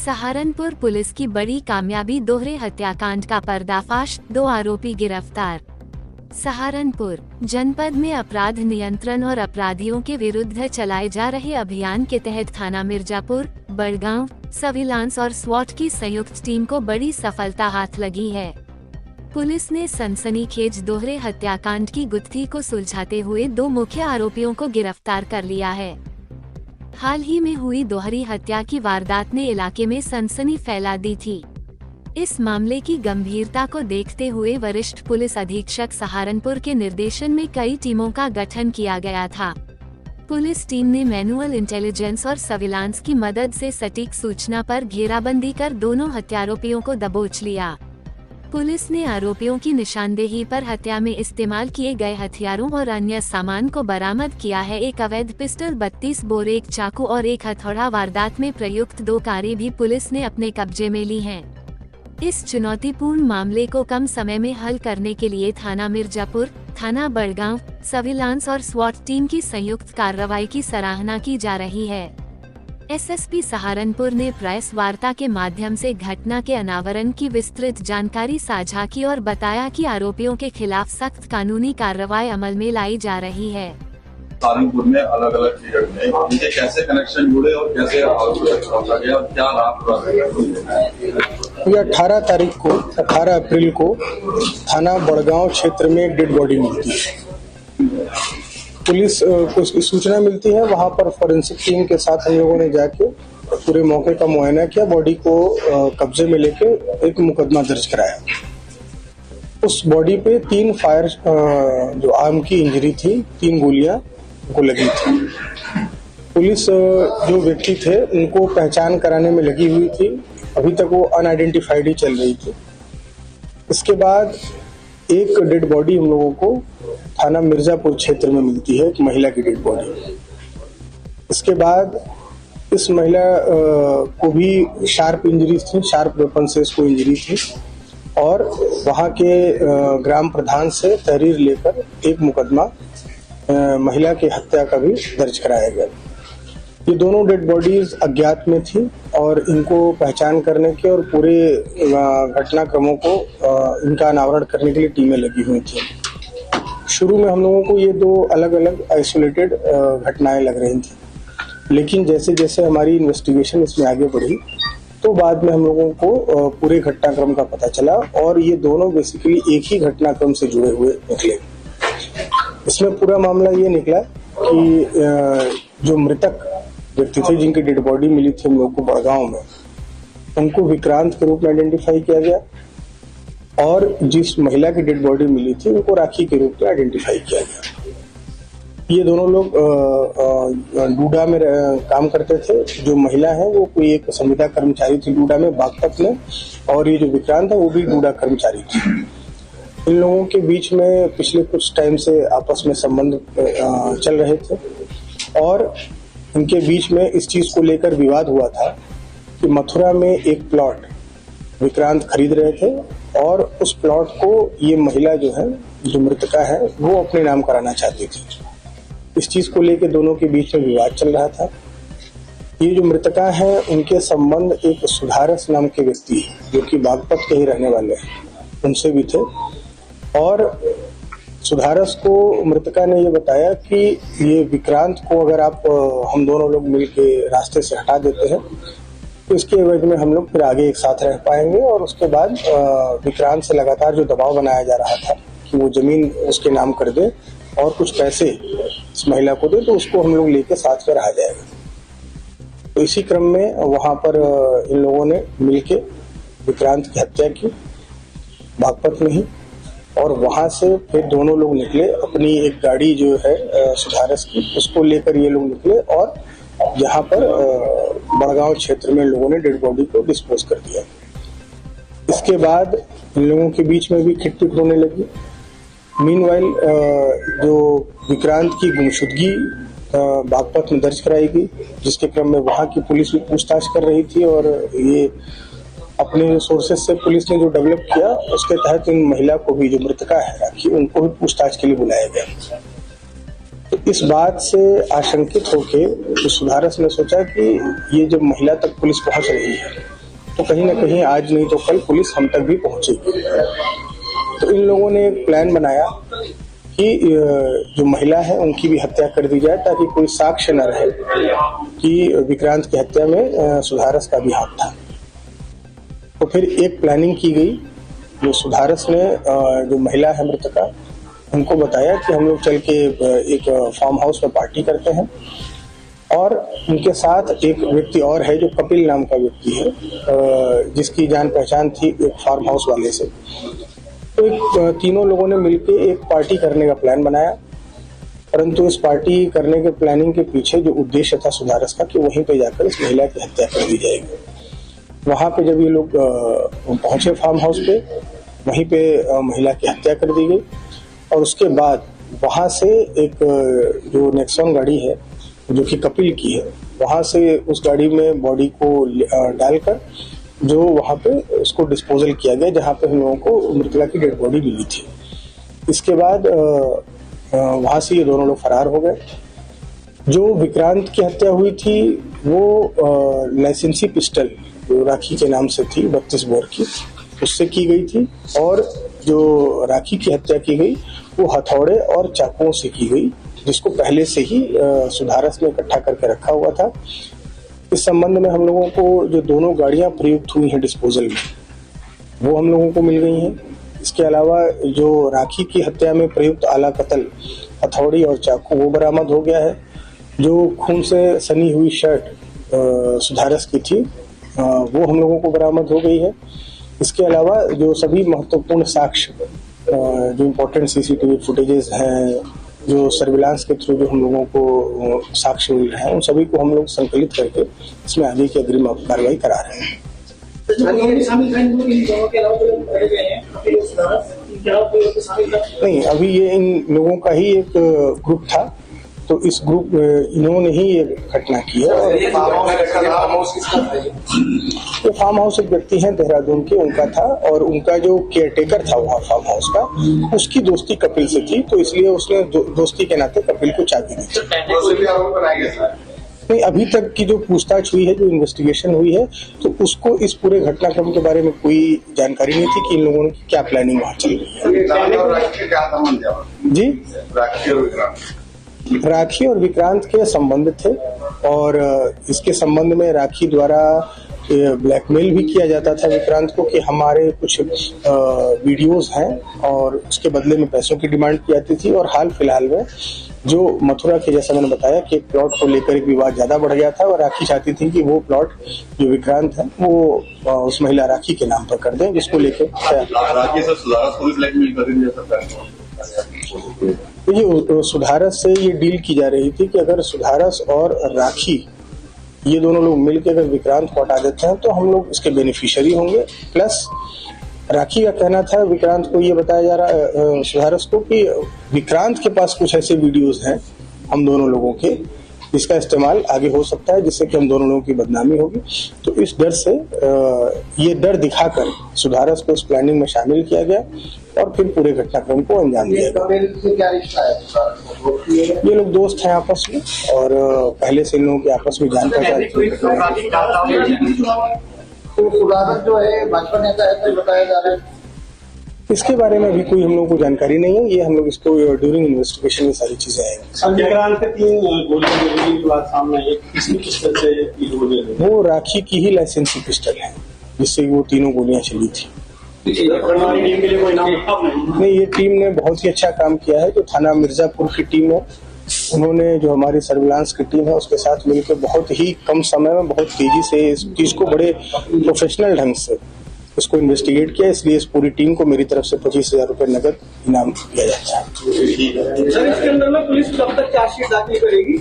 Saharanpur police की बड़ी कामयाबी, दोहरे हत्याकांड का पर्दाफाश, 2 आरोपी गिरफ्तार। सहारनपुर जनपद में अपराध नियंत्रण और अपराधियों के विरुद्ध चलाए जा रहे अभियान के तहत थाना मिर्जापुर, बड़गांव, सर्विलांस और स्वॉट की संयुक्त टीम को बड़ी सफलता हाथ लगी है। पुलिस ने सनसनीखेज दोहरे हत्याकांड की गुत्थी को सुलझाते हुए 2 मुख्य आरोपियों को गिरफ्तार कर लिया है। हाल ही में हुई दोहरी हत्या की वारदात ने इलाके में सनसनी फैला दी थी। इस मामले की गंभीरता को देखते हुए वरिष्ठ पुलिस अधीक्षक सहारनपुर के निर्देशन में कई टीमों का गठन किया गया था। पुलिस टीम ने मैनुअल इंटेलिजेंस और सर्विलांस की मदद से सटीक सूचना पर घेराबंदी कर दोनों हत्यारोपियों को दबोच लिया। पुलिस ने आरोपियों की निशानदेही पर हत्या में इस्तेमाल किए गए हथियारों और अन्य सामान को बरामद किया है। एक अवैध पिस्टल, 32 बोर, एक चाकू और एक हथौड़ा वारदात में प्रयुक्त 2 कारें भी पुलिस ने अपने कब्जे में ली हैं। इस चुनौतीपूर्ण मामले को कम समय में हल करने के लिए थाना मिर्जापुर, थाना बड़गांव, सर्विलांस और स्वॉट टीम की संयुक्त कार्रवाई की सराहना की जा रही है। एसएसपी सहारनपुर ने प्रेस वार्ता के माध्यम से घटना के अनावरण की विस्तृत जानकारी साझा की और बताया कि आरोपियों के खिलाफ सख्त कानूनी कार्रवाई अमल में लाई जा रही है। सहारनपुर में अलग अलग पीरियड में इनके कैसे कनेक्शन जुड़े और कैसे पहुंचा गया और क्या लाभ? ये 18 अप्रैल को थाना बड़गांव क्षेत्र में एक डेड बॉडी मिलती है। पुलिस को सूचना मिलती है, वहां पर फॉरेंसिक टीम के साथ हम लोगों ने जाके पूरे मौके का मुआयना किया, बॉडी को कब्जे में लेके एक मुकदमा दर्ज कराया। उस बॉडी पे 3 फायर जो आर्म की इंजरी थी, 3 गोलियां को लगी थी। पुलिस जो व्यक्ति थे उनको पहचान कराने में लगी हुई थी। अभी तक वो अनआइडेंटिफाइड ही चल रही थी। इसके बाद एक डेड बॉडी हम लोगों को थाना मिर्जापुर क्षेत्र में मिलती है, एक महिला की डेड बॉडी। इसके बाद इस महिला को भी शार्प इंजरीज थी, शार्प वेपन से इसको इंजरी थी और वहां के ग्राम प्रधान से तहरीर लेकर एक मुकदमा महिला की हत्या का भी दर्ज कराया गया। ये दोनों डेड बॉडीज अज्ञात में थी और इनको पहचान करने के और पूरे घटनाक्रमों को इनका अनावरण करने के लिए टीमें लगी हुई थी। शुरू में हम लोगों को ये 2 अलग अलग आइसोलेटेड घटनाएं लग रही थी, लेकिन जैसे जैसे हमारी इन्वेस्टिगेशन इसमें आगे बढ़ी तो बाद में हम लोगों को पूरे घटनाक्रम का पता चला और ये दोनों बेसिकली एक ही घटनाक्रम से जुड़े हुए निकले। इसमें पूरा मामला ये निकला कि जो मृतक व्यक्ति थे जिनकी डेड बॉडी मिली थी हम लोग को बड़गांव में, उनको विक्रांत के रूप में आइडेंटिफाई किया गया और जिस महिला की डेड बॉडी मिली थी उनको राखी के रूप में आइडेंटिफाई किया गया। ये दोनों लोग डूडा में काम करते थे। जो महिला है वो कोई एक संविदा कर्मचारी थी डूडा में, बागपत में, और ये जो विक्रांत है वो भी डूडा कर्मचारी थी। इन लोगों के बीच में पिछले कुछ टाइम से आपस में संबंध चल रहे थे और इनके बीच में इस चीज को लेकर विवाद हुआ था कि मथुरा में एक प्लॉट विक्रांत खरीद रहे थे और उस प्लॉट को ये महिला जो है, जो मृतका है, वो अपने नाम कराना चाहती थी। इस चीज को लेकर दोनों के बीच में विवाद चल रहा था। ये जो मृतका है उनके संबंध एक सुधारस नाम के व्यक्ति जो कि बागपत के ही रहने वाले हैं उनसे भी थे और सुधारस को मृतका ने ये बताया कि ये विक्रांत को अगर आप हम दोनों लोग मिलके रास्ते से हटा देते हैं तो इसके एवज में हम लोग फिर आगे एक साथ रह पाएंगे। और उसके बाद विक्रांत से लगातार जो दबाव बनाया जा रहा था कि वो जमीन उसके नाम कर दे और कुछ पैसे इस महिला को दे तो उसको हम लोग लेके साथ में रहा जाएगा। तो इसी क्रम में वहां पर इन लोगों ने मिलके विक्रांत की हत्या की बागपत में ही और वहां से फिर दोनों लोग निकले अपनी एक गाड़ी जो है सुधारस की, उसको लेकर ये लोग निकले और जहां पर बड़गांव क्षेत्र में लोगों ने डेड बॉडी को डिस्पोज कर दिया। इसके बाद इन लोगों के बीच में भी खिटपिट होने लगी। मीनवाइल जो विक्रांत की गुमशुदगी बागपत में दर्ज कराई गई, जिसके क्रम में वहां की पुलिस भी पूछताछ कर रही थी और ये अपने सोर्सेज से पुलिस ने जो डेवलप किया उसके तहत इन महिला को भी, जो मृतका है राखी, उनको भी पूछताछ के लिए बुलाया गया। तो इस बात से आशंकित होकर तो सुधारस ने सोचा कि ये जब महिला तक पुलिस पहुंच रही है तो कहीं ना कहीं आज नहीं तो कल पुलिस हम तक भी पहुंचेगी। तो इन लोगों ने एक प्लान बनाया कि जो महिला है उनकी भी हत्या कर दी जाए, ताकि कोई साक्ष्य न रहे कि विक्रांत की हत्या में सुधारस का भी हाथ था। तो फिर एक प्लानिंग की गई। जो सुधारस ने जो महिला है मृतका, उनको बताया कि हम लोग चल के एक फार्म हाउस में पार्टी करते हैं, और उनके साथ एक व्यक्ति और है जो कपिल नाम का व्यक्ति है, जिसकी जान पहचान थी एक फार्म हाउस वाले से। तो तीनों लोगों ने मिलकर एक पार्टी करने का प्लान बनाया, परंतु इस पार्टी करने के प्लानिंग के पीछे जो उद्देश्य था सुधारस का कि वहीं पे जाकर इस महिला की हत्या कर दी जाएगी। वहां पे जब ये लोग पहुंचे फार्म हाउस पे, वहीं पे महिला की हत्या कर दी गई, और उसके बाद वहां से एक जो नेक्सॉन गाड़ी है जो कि कपिल की है, वहां से उस गाड़ी में बॉडी को डालकर जो वहां पे उसको डिस्पोजल किया गया, जहां पे हम लोगों को मृतका की डेड बॉडी मिली थी। इसके बाद वहां से ये दोनों लोग फरार हो गए। जो विक्रांत की हत्या हुई थी वो लाइसेंसी पिस्टल जो राखी के नाम से थी 32 बोर की, उससे की गई थी, और जो राखी की हत्या की गई वो हथौड़े और चाकुओं से की गई, जिसको पहले से ही सुधारस ने इकट्ठा करके रखा हुआ था। इस संबंध में हम लोगों को जो दोनों गाड़ियां प्रयुक्त हुई हैं डिस्पोजल में, वो हम लोगों को मिल गई हैं। इसके अलावा जो राखी की हत्या में प्रयुक्त आला कतल, हथौड़ी और चाकू, वो बरामद हो गया है। जो खून से सनी हुई शर्ट सुधारस की थी, वो हम लोगों को बरामद हो गई है। इसके अलावा जो सभी महत्वपूर्ण साक्ष्य, जो इम्पोर्टेंट सीसीटीवी फुटेजेस हैं, जो सर्विलांस के थ्रू जो हम लोगों को साक्ष्य मिल रहे हैं, उन सभी को हम लोग संकलित करके इसमें आगे की अग्रिम कार्रवाई करा रहे हैं। नहीं, अभी ये इन लोगों का ही एक ग्रुप था, तो इस ग्रुप इन्होंने ही ये घटना की है। और ये फार्म हाउस एक व्यक्ति है देहरादून के, उनका था, और उनका जो केयरटेकर था वहाँ फार्म हाउस का, उसकी दोस्ती कपिल से थी, तो इसलिए उसने दोस्ती के नाते कपिल को चाबी दी थी। नहीं, अभी तक की जो पूछताछ हुई है, जो इन्वेस्टिगेशन हुई है, तो उसको इस पूरे घटनाक्रम के बारे में कोई जानकारी नहीं थी कि इन लोगों की क्या प्लानिंग वहाँ चल रही है। जी, राखी और विक्रांत के संबंध थे, और इसके संबंध में राखी द्वारा ब्लैकमेल भी किया जाता था विक्रांत को कि हमारे कुछ वीडियोस हैं, और उसके बदले में पैसों की डिमांड की जाती थी। और हाल फिलहाल में जो मथुरा के, जैसा मैंने बताया कि एक प्लॉट को लेकर एक विवाद ज्यादा बढ़ गया था, और राखी चाहती थी कि वो प्लॉट जो विक्रांत है वो उस महिला राखी के नाम पर कर दें, जिसको लेकर राखी से सुधारस को ब्लैकमेल कर रही है। ये सुधारस से ये डील की जा रही थी कि अगर सुधारस और राखी ये दोनों लोग मिलकर अगर विक्रांत को हटा देते हैं तो हम लोग इसके बेनिफिशियरी होंगे। प्लस राखी का कहना था, विक्रांत को ये बताया जा रहा सुधारस को कि विक्रांत के पास कुछ ऐसे वीडियोस हैं हम दोनों लोगों के, जिसका इस्तेमाल आगे हो सकता है, जिससे कि हम दोनों लोगों की बदनामी होगी। तो इस डर से ये डर दिखाकर सुधारस को इस प्लानिंग में शामिल किया गया, और फिर पूरे घटनाक्रम को अंजाम दिया गया। ये लोग दोस्त हैं आपस में, और पहले से इन लोगों के आपस में जान पहचान थी। जो है भाजपा नेता है तो बताया जा रहा है, इसके बारे में अभी कोई हम लोगों को जानकारी नहीं है। ये हम लोग इसको ड्यूरिंग इन्वेस्टिगेशन में सारी चीजें आएंगी। वो राखी की ही लाइसेंसी पिस्टल है, जिससे वो तीनों गोलियां चली थी। नहीं, ये टीम ने बहुत ही अच्छा काम किया है। जो थाना मिर्जापुर की टीम है, उन्होंने जो हमारी सर्विलांस की टीम है उसके साथ मिलकर बहुत ही कम समय में बहुत तेजी से इस चीज को बड़े प्रोफेशनल ढंग से इसको इन्वेस्टिगेट किया। इसलिए इस पूरी टीम को मेरी तरफ से 25,000 रुपए नगद इनाम दिया जाता है। सर, इसके अंदर में पुलिस कब तक चार्जशीट दाखिल करेगी?